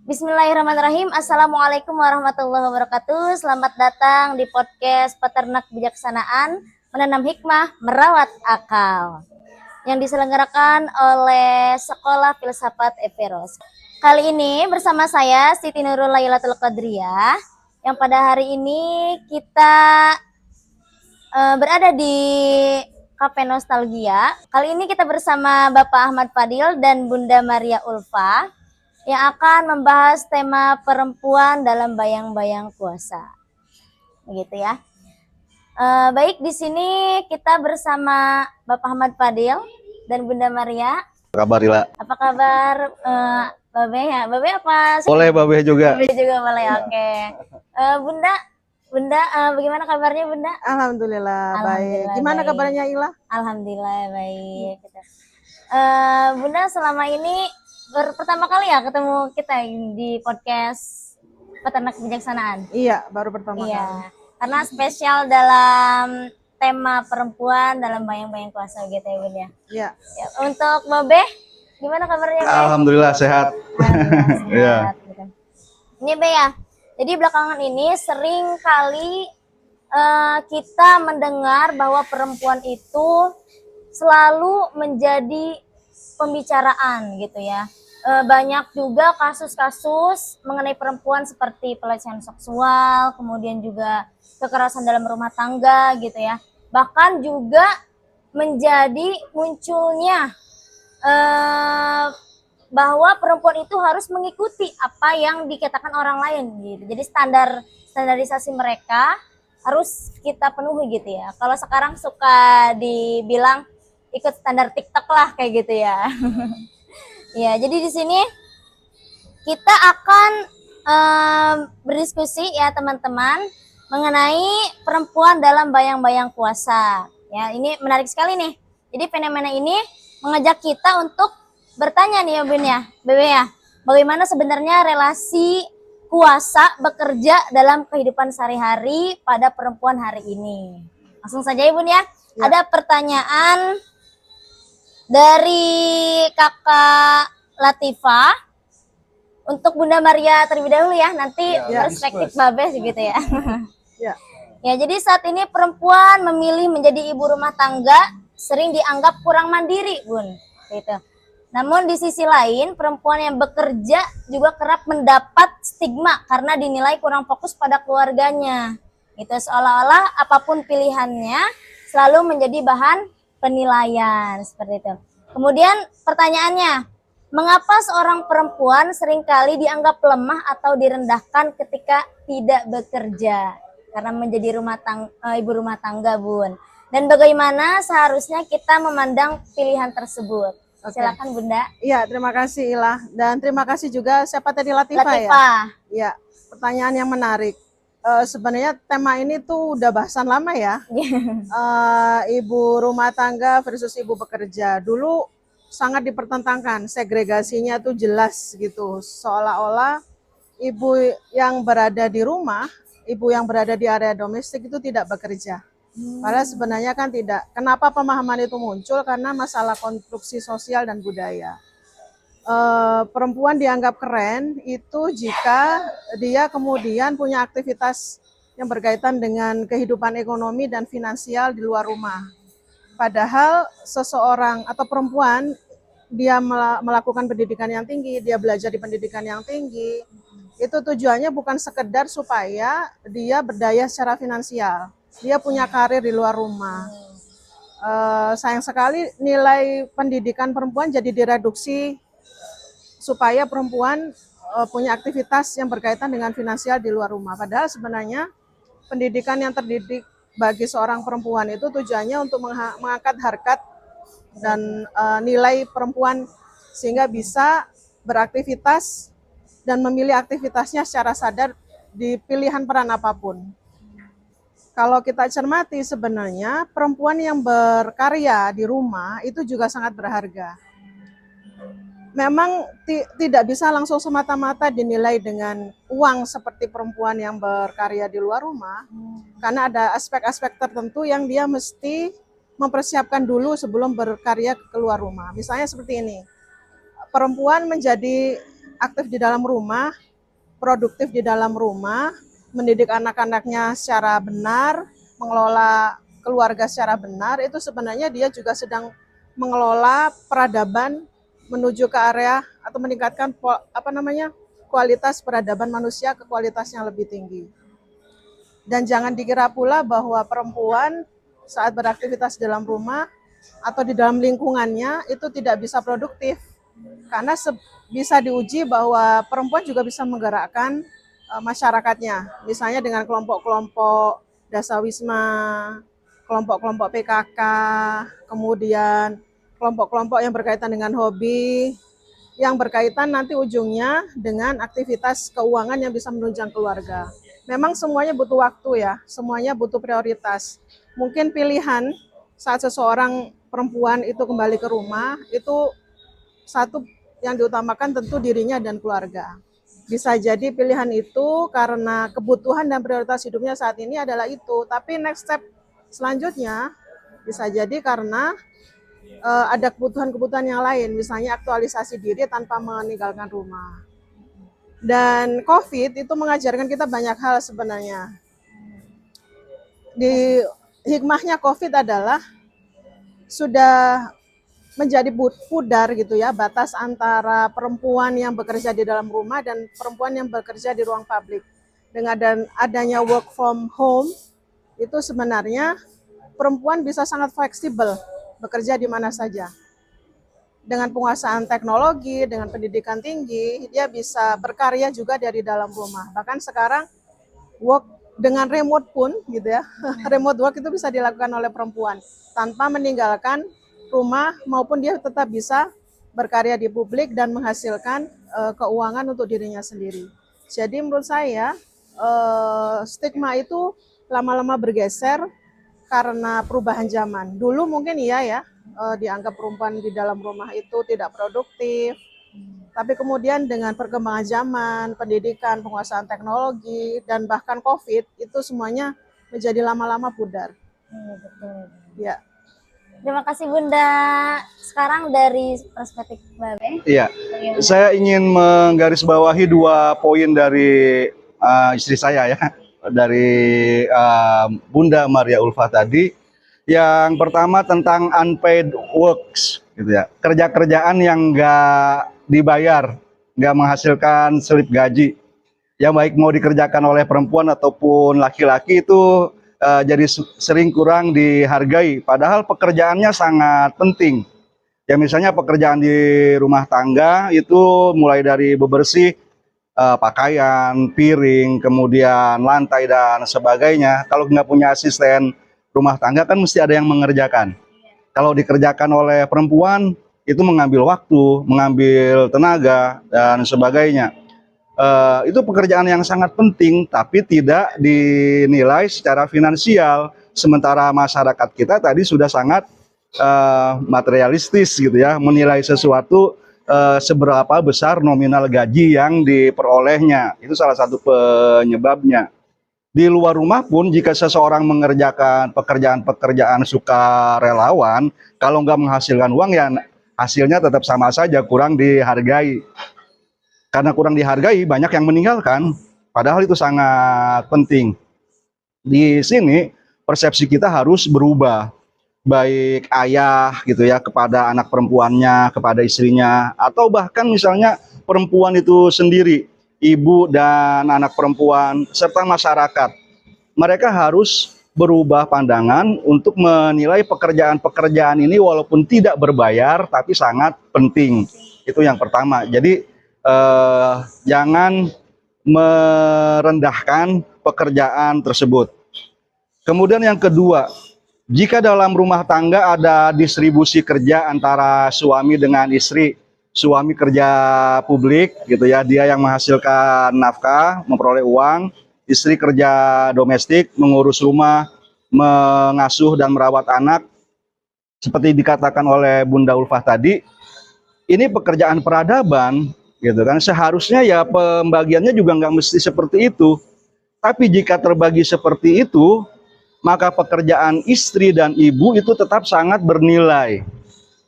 Bismillahirrahmanirrahim. Assalamualaikum warahmatullahi wabarakatuh. Selamat datang di podcast Peternak Bijaksanaan, Menanam Hikmah, Merawat Akal, yang diselenggarakan oleh Sekolah Filsafat Everos. Kali ini bersama saya Siti Nurul Lailatul Qadriyah, yang pada hari ini kita berada di Cafe Nostalgia. Kali ini kita bersama Bapak Ahmad Fadil dan Bunda Maria Ulfa yang akan membahas tema perempuan dalam bayang-bayang kuasa. Begitu ya. Baik, di sini kita bersama Bapak Ahmad Fadil dan Bunda Maria. Apa kabar, Ila? Apa kabar, Babe ya? Babe apa? Boleh, Babe juga. Babe juga boleh, oke. Bunda, bagaimana kabarnya Bunda? Alhamdulillah, Alhamdulillah baik. Gimana baik. kabarnya Ila? Alhamdulillah baik. Bunda selama ini pertama kali ya ketemu kita di podcast Peternak Kebijaksanaan. Iya, baru pertama kali. Iya, karena spesial dalam tema perempuan dalam bayang-bayang kuasa gitu ya Bunda. Iya. Ya, untuk Babe, gimana kabarnya Be? Alhamdulillah sehat. Alhamdulillah Iya. sehat, gitu. Ini Be ya, jadi belakangan ini sering kali kita mendengar bahwa perempuan itu selalu menjadi pembicaraan gitu ya. Banyak juga kasus-kasus mengenai perempuan seperti pelecehan seksual, kemudian juga kekerasan dalam rumah tangga gitu ya. Bahkan juga menjadi munculnya bahwa perempuan itu harus mengikuti apa yang dikatakan orang lain gitu. Jadi standarisasi mereka harus kita penuhi gitu ya. Kalau sekarang suka dibilang ikut standar TikTok lah kayak gitu ya. Ya, jadi di sini kita akan berdiskusi ya teman-teman mengenai perempuan dalam bayang-bayang kuasa. Ya, ini menarik sekali nih. Jadi fenomena ini mengajak kita untuk bertanya nih ya Bun ya, Bebe ya, bagaimana sebenarnya relasi kuasa bekerja dalam kehidupan sehari-hari pada perempuan hari ini. Langsung saja ya Bun ya. Ada pertanyaan dari Kakak Latifah untuk Bunda Maria terlebih dahulu ya, nanti perspektif Babes gitu ya. Ya. Ya, jadi saat ini perempuan memilih menjadi ibu rumah tangga sering dianggap kurang mandiri, Bun. Gitu. Namun di sisi lain, perempuan yang bekerja juga kerap mendapat stigma karena dinilai kurang fokus pada keluarganya. Itu seolah-olah apapun pilihannya selalu menjadi bahan penilaian seperti itu. Kemudian pertanyaannya, mengapa seorang perempuan seringkali dianggap lemah atau direndahkan ketika tidak bekerja karena menjadi ibu rumah tangga, Bun? Dan bagaimana seharusnya kita memandang pilihan tersebut? Silakan Bunda. Iya, terima kasih Ila, dan terima kasih juga siapa tadi Latifah ya. Latifah. Iya, pertanyaan yang menarik. Sebenarnya tema ini tuh udah bahasan lama ya. Ibu rumah tangga versus ibu bekerja. Dulu sangat dipertentangkan, segregasinya tuh jelas gitu. Seolah-olah ibu yang berada di rumah, ibu yang berada di area domestik itu tidak bekerja. Padahal sebenarnya kan tidak. Kenapa pemahaman itu muncul? Karena masalah konstruksi sosial dan budaya. Perempuan dianggap keren itu jika dia kemudian punya aktivitas yang berkaitan dengan kehidupan ekonomi dan finansial di luar rumah. Padahal seseorang atau perempuan dia melakukan pendidikan yang tinggi, dia belajar di pendidikan yang tinggi, itu tujuannya bukan sekedar supaya dia berdaya secara finansial, dia punya karir di luar rumah. Sayang sekali nilai pendidikan perempuan jadi direduksi supaya perempuan punya aktivitas yang berkaitan dengan finansial di luar rumah. Padahal sebenarnya pendidikan yang terdidik bagi seorang perempuan itu tujuannya untuk mengangkat harkat dan nilai perempuan sehingga bisa beraktivitas dan memilih aktivitasnya secara sadar di pilihan peran apapun. Kalau kita cermati sebenarnya perempuan yang berkarya di rumah itu juga sangat berharga. Memang tidak bisa langsung semata-mata dinilai dengan uang seperti perempuan yang berkarya di luar rumah, karena ada aspek-aspek tertentu yang dia mesti mempersiapkan dulu sebelum berkarya keluar rumah. Misalnya seperti ini, perempuan menjadi aktif di dalam rumah, produktif di dalam rumah, mendidik anak-anaknya secara benar, mengelola keluarga secara benar, itu sebenarnya dia juga sedang mengelola peradaban menuju ke area atau meningkatkan kualitas peradaban manusia ke kualitas yang lebih tinggi. Dan jangan dikira pula bahwa perempuan saat beraktivitas di dalam rumah atau di dalam lingkungannya itu tidak bisa produktif. Karena bisa diuji bahwa perempuan juga bisa menggerakkan masyarakatnya. Misalnya dengan kelompok-kelompok dasawisma, kelompok-kelompok PKK, kemudian kelompok-kelompok yang berkaitan dengan hobi, yang berkaitan nanti ujungnya dengan aktivitas keuangan yang bisa menunjang keluarga. Memang semuanya butuh waktu ya, semuanya butuh prioritas. Mungkin pilihan saat seseorang perempuan itu kembali ke rumah, itu satu yang diutamakan tentu dirinya dan keluarga. Bisa jadi pilihan itu karena kebutuhan dan prioritas hidupnya saat ini adalah itu. Tapi next step selanjutnya bisa jadi karena ada kebutuhan-kebutuhan yang lain, misalnya aktualisasi diri tanpa meninggalkan rumah. Dan COVID itu mengajarkan kita banyak hal sebenarnya. Di hikmahnya COVID adalah sudah menjadi pudar gitu ya, batas antara perempuan yang bekerja di dalam rumah dan perempuan yang bekerja di ruang publik. Dengan adanya work from home, itu sebenarnya perempuan bisa sangat fleksibel bekerja di mana saja. Dengan penguasaan teknologi, dengan pendidikan tinggi, dia bisa berkarya juga dari dalam rumah. Bahkan sekarang work dengan remote pun gitu ya, remote work itu bisa dilakukan oleh perempuan tanpa meninggalkan rumah, maupun dia tetap bisa berkarya di publik dan menghasilkan keuangan untuk dirinya sendiri. Jadi menurut saya stigma itu lama-lama bergeser karena perubahan zaman. Dulu mungkin iya ya, dianggap perempuan di dalam rumah itu tidak produktif. Tapi kemudian dengan perkembangan zaman, pendidikan, penguasaan teknologi, dan bahkan COVID, itu semuanya menjadi lama-lama pudar. Betul. Ya. Terima kasih Bunda. Sekarang dari perspektif Babe. Iya, saya ingin menggarisbawahi 2 poin dari istri saya ya, dari Bunda Maria Ulfa tadi. Yang pertama tentang unpaid works, gitu ya, kerja-kerjaan yang nggak dibayar, nggak menghasilkan selip gaji, yang baik mau dikerjakan oleh perempuan ataupun laki-laki itu jadi sering kurang dihargai. Padahal pekerjaannya sangat penting. Ya misalnya pekerjaan di rumah tangga itu mulai dari bebersih pakaian, piring, kemudian lantai dan sebagainya. Kalau nggak punya asisten rumah tangga kan mesti ada yang mengerjakan. Kalau dikerjakan oleh perempuan itu mengambil waktu, mengambil tenaga dan sebagainya. Itu pekerjaan yang sangat penting tapi tidak dinilai secara finansial. Sementara masyarakat kita tadi sudah sangat materialistis gitu ya, menilai sesuatu seberapa besar nominal gaji yang diperolehnya. Itu salah satu penyebabnya. Di luar rumah pun jika seseorang mengerjakan pekerjaan-pekerjaan sukarelawan, kalau nggak menghasilkan uang ya hasilnya tetap sama saja, kurang dihargai. Karena kurang dihargai banyak yang meninggalkan, padahal itu sangat penting. Di sini persepsi kita harus berubah, baik ayah gitu ya kepada anak perempuannya, kepada istrinya, atau bahkan misalnya perempuan itu sendiri, ibu dan anak perempuan, serta masyarakat. Mereka harus berubah pandangan untuk menilai pekerjaan-pekerjaan ini walaupun tidak berbayar, tapi sangat penting. Itu yang pertama. Jadi jangan merendahkan pekerjaan tersebut. Kemudian yang kedua, jika dalam rumah tangga ada distribusi kerja antara suami dengan istri, suami kerja publik gitu ya, dia yang menghasilkan nafkah, memperoleh uang, istri kerja domestik, mengurus rumah, mengasuh dan merawat anak. Seperti dikatakan oleh Bunda Ulfah tadi, ini pekerjaan peradaban gitu kan. Seharusnya ya pembagiannya juga nggak mesti seperti itu. Tapi jika terbagi seperti itu, maka pekerjaan istri dan ibu itu tetap sangat bernilai.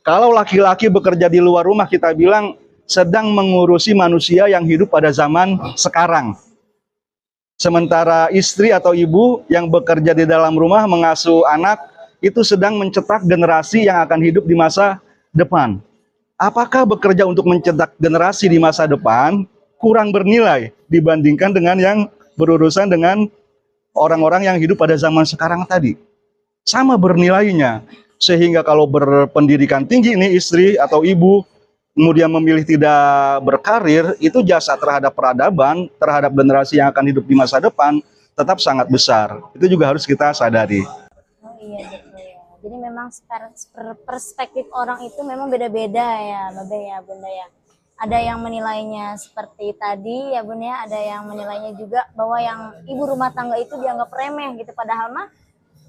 Kalau laki-laki bekerja di luar rumah, kita bilang sedang mengurusi manusia yang hidup pada zaman sekarang. Sementara istri atau ibu yang bekerja di dalam rumah mengasuh anak itu sedang mencetak generasi yang akan hidup di masa depan. Apakah bekerja untuk mencetak generasi di masa depan kurang bernilai dibandingkan dengan yang berurusan dengan orang-orang yang hidup pada zaman sekarang tadi? Sama bernilainya. Sehingga kalau berpendidikan tinggi ini istri atau ibu kemudian memilih tidak berkarir, itu jasa terhadap peradaban, terhadap generasi yang akan hidup di masa depan tetap sangat besar. Itu juga harus kita sadari. Oh iya betul ya. Jadi memang perspektif orang itu memang beda-beda ya, Babe ya, Bunda ya. Ada yang menilainya seperti tadi ya Bunda ya, ada yang menilainya juga bahwa yang ibu rumah tangga itu dianggap remeh gitu. Padahal mah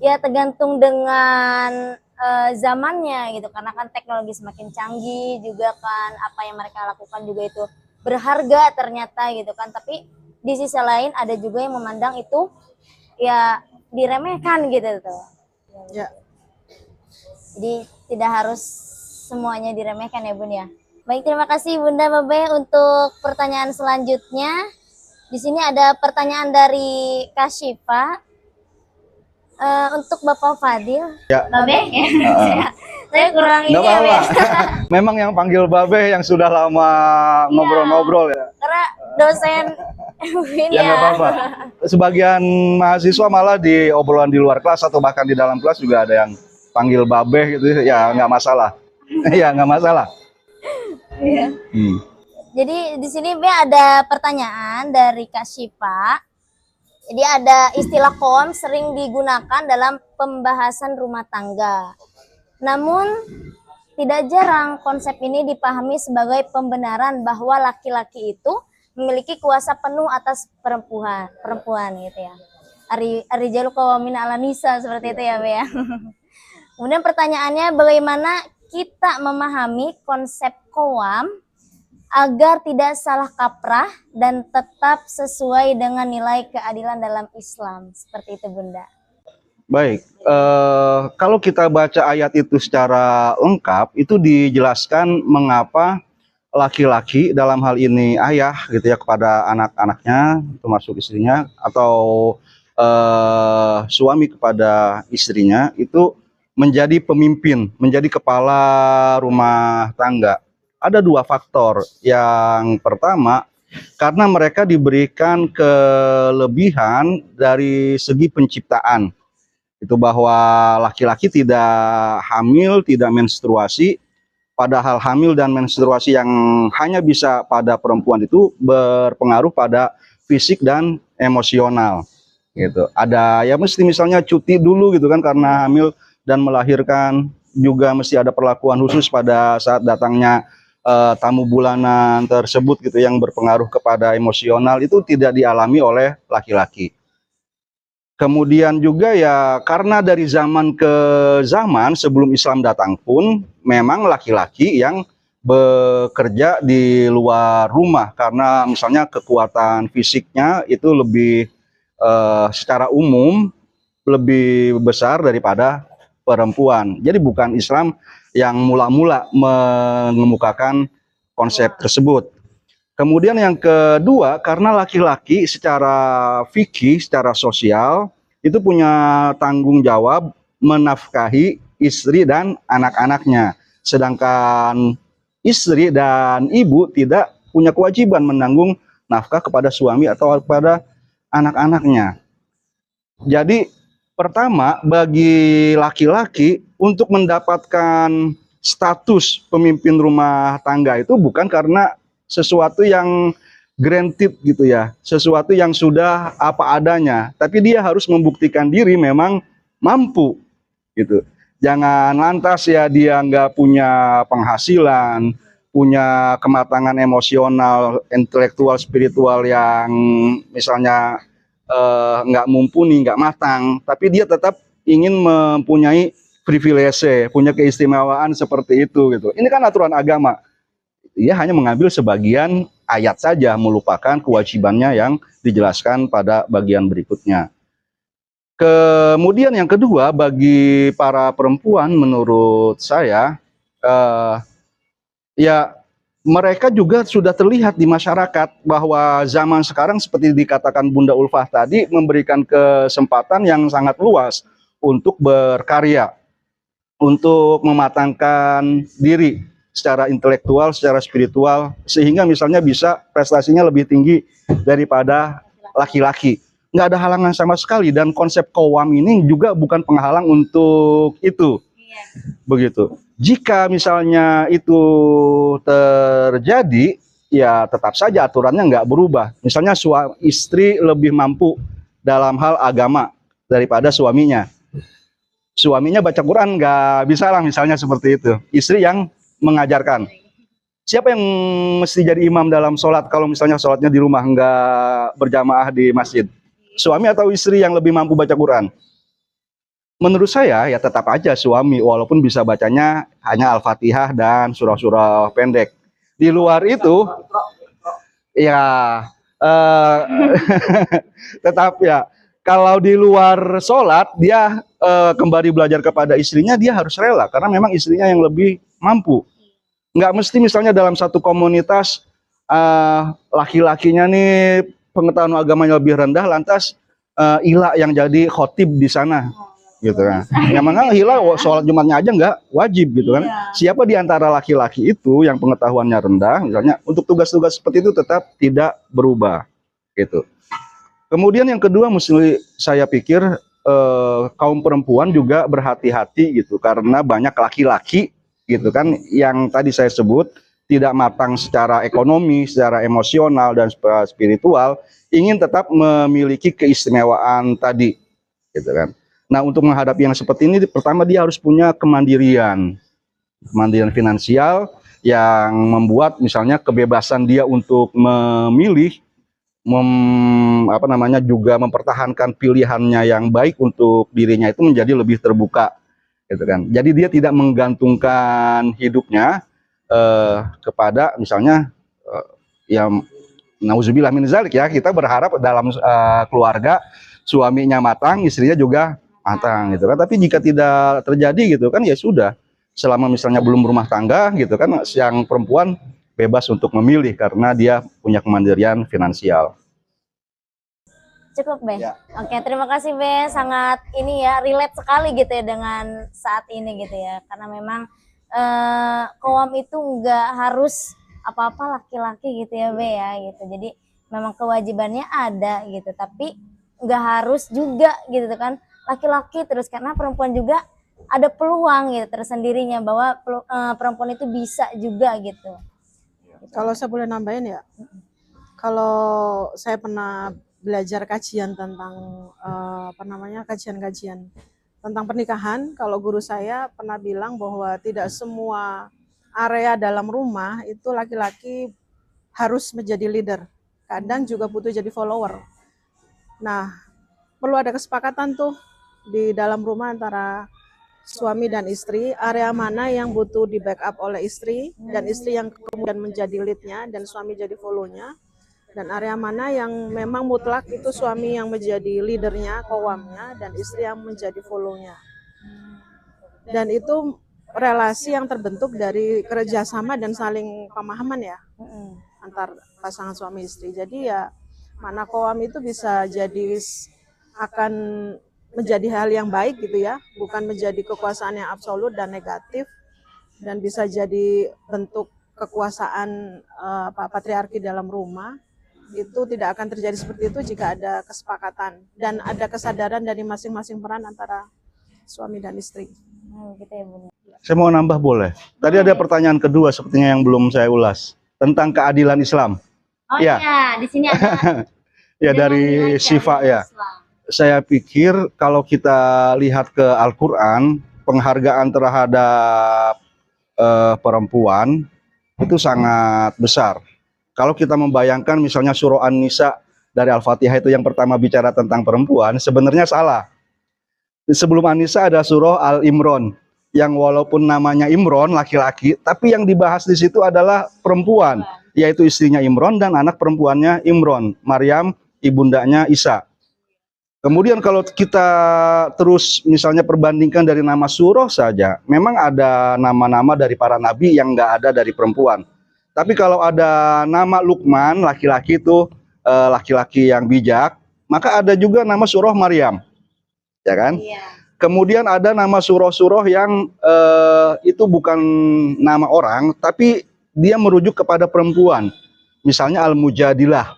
ya tergantung dengan zamannya gitu, karena kan teknologi semakin canggih juga kan, apa yang mereka lakukan juga itu berharga ternyata gitu kan. Tapi di sisi lain ada juga yang memandang itu ya diremehkan gitu tuh. Ya. Jadi tidak harus semuanya diremehkan ya Bun ya. Baik, terima kasih Bunda Babe untuk pertanyaan selanjutnya. Di sini ada pertanyaan dari Kak Syifa. Untuk Bapak Fadil, Ya. Babe, saya kurang ini Nggak ya, apa-apa. Be. Memang yang panggil Babe yang sudah lama ngobrol-ngobrol ya. Karena dosen ini Ya nggak ya. apa-apa. Sebagian mahasiswa malah di obrolan di luar kelas atau bahkan di dalam kelas juga ada yang panggil Babe gitu. Ya nggak masalah. Ya nggak masalah. Iya. Hmm. Jadi di sini Be ada pertanyaan dari Kak Syifa. Jadi ada istilah koam sering digunakan dalam pembahasan rumah tangga. Namun tidak jarang konsep ini dipahami sebagai pembenaran bahwa laki-laki itu memiliki kuasa penuh atas perempuan gitu ya. Ar-rijalu qawwamun 'alan nisa, seperti itu ya, Be ya. Kemudian pertanyaannya, bagaimana kita memahami konsep koam agar tidak salah kaprah dan tetap sesuai dengan nilai keadilan dalam Islam, seperti itu Bunda. Baik, kalau kita baca ayat itu secara lengkap, itu dijelaskan mengapa laki-laki dalam hal ini ayah gitu ya kepada anak-anaknya, termasuk istrinya, atau suami kepada istrinya itu menjadi pemimpin, menjadi kepala rumah tangga. Ada dua faktor. Yang pertama, karena mereka diberikan kelebihan dari segi penciptaan. Itu bahwa laki-laki tidak hamil, tidak menstruasi, padahal hamil dan menstruasi yang hanya bisa pada perempuan itu berpengaruh pada fisik dan emosional. Gitu. Ada ya mesti misalnya cuti dulu gitu kan karena hamil dan melahirkan, juga mesti ada perlakuan khusus pada saat datangnya tamu bulanan tersebut gitu yang berpengaruh kepada emosional, itu tidak dialami oleh laki-laki. Kemudian juga ya karena dari zaman ke zaman sebelum Islam datang pun memang laki-laki yang bekerja di luar rumah karena misalnya kekuatan fisiknya itu lebih secara umum lebih besar daripada perempuan. Jadi bukan Islam yang mula-mula mengemukakan konsep tersebut. Kemudian yang kedua, karena laki-laki secara fikih, secara sosial, itu punya tanggung jawab menafkahi istri dan anak-anaknya. Sedangkan istri dan ibu tidak punya kewajiban menanggung nafkah kepada suami atau kepada anak-anaknya. Jadi pertama, bagi laki-laki untuk mendapatkan status pemimpin rumah tangga itu bukan karena sesuatu yang granted gitu ya, sesuatu yang sudah apa adanya, tapi dia harus membuktikan diri memang mampu gitu. Jangan lantas ya dia nggak punya penghasilan, punya kematangan emosional, intelektual, spiritual yang misalnya nggak mumpuni, nggak matang, tapi dia tetap ingin mempunyai privilege, punya keistimewaan seperti itu gitu. Ini kan aturan agama. Dia hanya mengambil sebagian ayat saja, melupakan kewajibannya yang dijelaskan pada bagian berikutnya. Kemudian yang kedua, bagi para perempuan menurut saya ya mereka juga sudah terlihat di masyarakat bahwa zaman sekarang seperti dikatakan Bunda Ulfah tadi memberikan kesempatan yang sangat luas untuk berkarya, untuk mematangkan diri secara intelektual, secara spiritual, sehingga misalnya bisa prestasinya lebih tinggi daripada laki-laki. Nggak ada halangan sama sekali, dan konsep Qawam ini juga bukan penghalang untuk itu. Begitu. Jika misalnya itu terjadi, ya tetap saja aturannya nggak berubah. Misalnya istri lebih mampu dalam hal agama daripada suaminya. Suaminya baca Quran nggak bisa lah, misalnya seperti itu. Istri yang mengajarkan. Siapa yang mesti jadi imam dalam sholat kalau misalnya sholatnya di rumah nggak berjamaah di masjid? Suami atau istri yang lebih mampu baca Quran? Menurut saya ya tetap aja suami, walaupun bisa bacanya hanya Al-Fatihah dan surah-surah pendek. Di luar itu ya tetap ya, kalau di luar sholat dia kembali belajar kepada istrinya, dia harus rela karena memang istrinya yang lebih mampu. Nggak mesti misalnya dalam satu komunitas laki-lakinya nih pengetahuan agamanya lebih rendah, lantas Ila yang jadi khotib di sana gitu kan. Yang mana Hila sholat Jumatnya aja nggak wajib gitu kan. Siapa di antara laki-laki itu yang pengetahuannya rendah misalnya, untuk tugas-tugas seperti itu tetap tidak berubah gitu. Kemudian yang kedua mesti saya pikir kaum perempuan juga berhati-hati gitu, karena banyak laki-laki gitu kan yang tadi saya sebut tidak matang secara ekonomi, secara emosional dan spiritual, ingin tetap memiliki keistimewaan tadi gitu kan. Nah, untuk menghadapi yang seperti ini, pertama dia harus punya kemandirian finansial yang membuat misalnya kebebasan dia untuk memilih, juga mempertahankan pilihannya yang baik untuk dirinya itu menjadi lebih terbuka, gitu kan. Jadi dia tidak menggantungkan hidupnya kepada misalnya yang nauzubillah min zalik ya. Kita berharap dalam keluarga suaminya matang, istrinya juga matang gitu kan. Tapi jika tidak terjadi gitu kan, ya sudah, selama misalnya belum berumah tangga gitu kan, yang perempuan bebas untuk memilih karena dia punya kemandirian finansial. Cukup, Be? Ya. Oke, terima kasih, Be. Sangat ini ya, relate sekali gitu ya dengan saat ini gitu ya. Karena memang Qawam itu nggak harus apa-apa laki-laki gitu ya, Be ya gitu. Jadi memang kewajibannya ada gitu, tapi nggak harus juga gitu kan laki-laki terus, karena perempuan juga ada peluang gitu tersendirinya bahwa perempuan itu bisa juga gitu. Kalau saya boleh nambahin ya, kalau saya pernah belajar kajian tentang kajian tentang pernikahan, kalau guru saya pernah bilang bahwa tidak semua area dalam rumah itu laki-laki harus menjadi leader, kadang juga butuh jadi follower. Nah, perlu ada kesepakatan tuh di dalam rumah antara suami dan istri, area mana yang butuh di backup oleh istri, dan istri yang kemudian menjadi leadnya dan suami jadi follow-nya, dan area mana yang memang mutlak itu suami yang menjadi leadernya, qawamnya, dan istri yang menjadi follow-nya. Dan itu relasi yang terbentuk dari kerjasama dan saling pemahaman ya antar pasangan suami istri. Jadi ya mana qawam itu bisa jadi akan menjadi hal yang baik gitu ya, bukan menjadi kekuasaan yang absolut dan negatif, dan bisa jadi bentuk kekuasaan patriarki dalam rumah. Itu tidak akan terjadi seperti itu jika ada kesepakatan dan ada kesadaran dari masing-masing peran antara suami dan istri. Gitu ya, Bunda. Saya mau nambah boleh? Tadi ada pertanyaan kedua sepertinya yang belum saya ulas tentang keadilan Islam. Oh ya, di sini ada ya dari Syifa ya. Saya pikir kalau kita lihat ke Al-Quran, penghargaan terhadap perempuan itu sangat besar. Kalau kita membayangkan misalnya surah An-Nisa dari Al-Fatihah itu yang pertama bicara tentang perempuan, sebenarnya salah. Sebelum An-Nisa ada surah Al-Imran, yang walaupun namanya Imran laki-laki, tapi yang dibahas di situ adalah perempuan, yaitu istrinya Imran dan anak perempuannya Imran, Maryam, ibundanya Isa. Kemudian kalau kita terus misalnya perbandingkan dari nama surah saja, memang ada nama-nama dari para nabi yang nggak ada dari perempuan. Tapi kalau ada nama Luqman, laki-laki itu laki-laki yang bijak, maka ada juga nama surah Maryam, ya kan? Kemudian ada nama surah-surah yang itu bukan nama orang, tapi dia merujuk kepada perempuan. Misalnya Al-Mujadilah,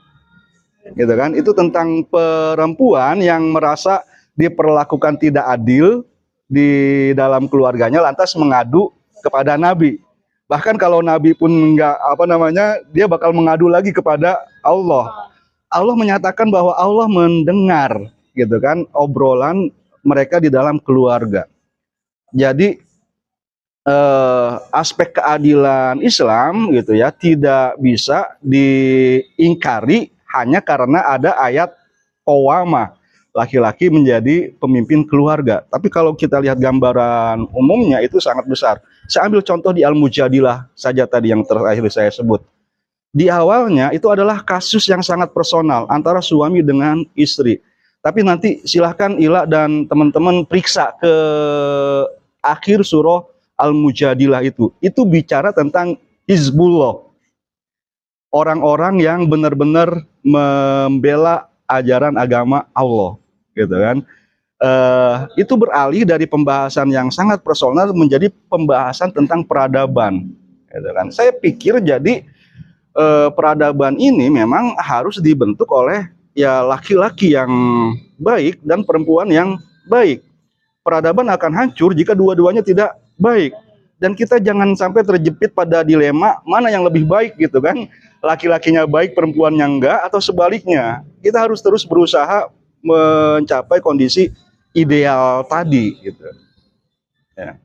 gitu kan? Itu tentang perempuan yang merasa diperlakukan tidak adil di dalam keluarganya, lantas mengadu kepada Nabi. Bahkan kalau Nabi pun enggak dia bakal mengadu lagi kepada Allah. Allah menyatakan bahwa Allah mendengar, gitu kan, obrolan mereka di dalam keluarga. Jadi aspek keadilan Islam, gitu ya, tidak bisa diingkari hanya karena ada ayat qawamah, laki-laki menjadi pemimpin keluarga. Tapi kalau kita lihat gambaran umumnya itu sangat besar. Saya ambil contoh di Al-Mujadilah saja tadi yang terakhir saya sebut. Di awalnya itu adalah kasus yang sangat personal antara suami dengan istri. Tapi nanti silahkan Ila dan teman-teman periksa ke akhir surah Al-Mujadilah itu. Itu bicara tentang Hizbullah. Orang-orang yang benar-benar membela ajaran agama Allah, gitu kan. Itu beralih dari pembahasan yang sangat personal menjadi pembahasan tentang peradaban, gitu kan. Saya pikir jadi peradaban ini memang harus dibentuk oleh ya laki-laki yang baik dan perempuan yang baik. Peradaban akan hancur jika dua-duanya tidak baik. Dan kita jangan sampai terjepit pada dilema mana yang lebih baik, gitu kan. Laki-lakinya baik, perempuannya enggak, atau sebaliknya. Kita harus terus berusaha mencapai kondisi ideal tadi, gitu. Ya.